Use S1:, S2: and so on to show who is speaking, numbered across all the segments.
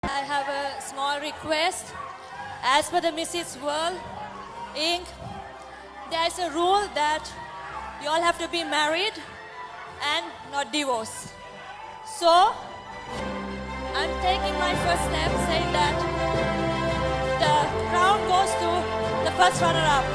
S1: I have a small request. As per the Mrs. World Inc., there is a rule that you all have to be married and not divorced. So, I'm taking my first step saying that the crown goes to the first runner-up.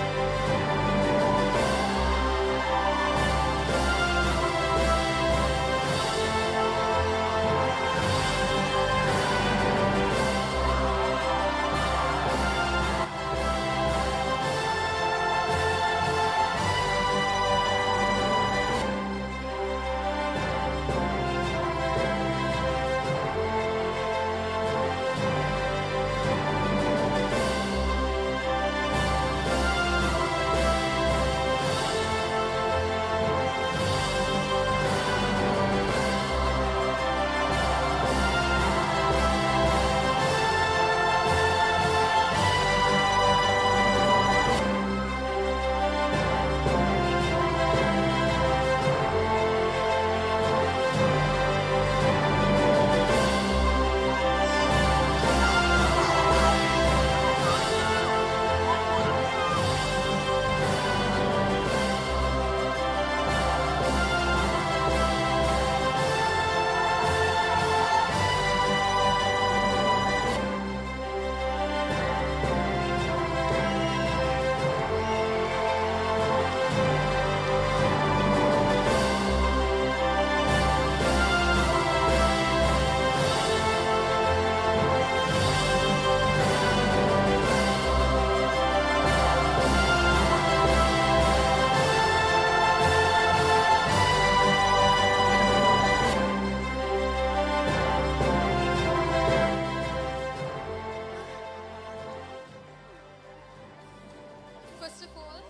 S2: First of all,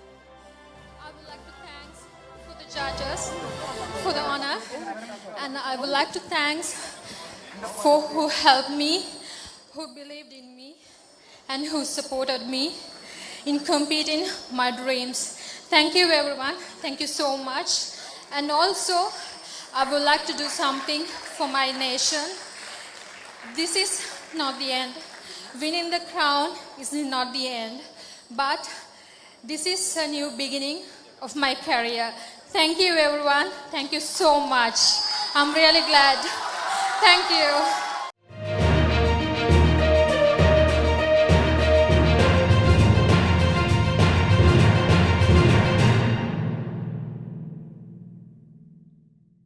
S2: I would like to thank for the judges for the honor, and I would like to thank for who helped me, who believed in me, and who supported me in completing my dreams. Thank you, everyone. Thank you so much. And also, I would like to do something for my nation. This is not the end. Winning the crown is not the end, but this is a new beginning of my career. Thank you, everyone. Thank you so much. I'm really glad. Thank you.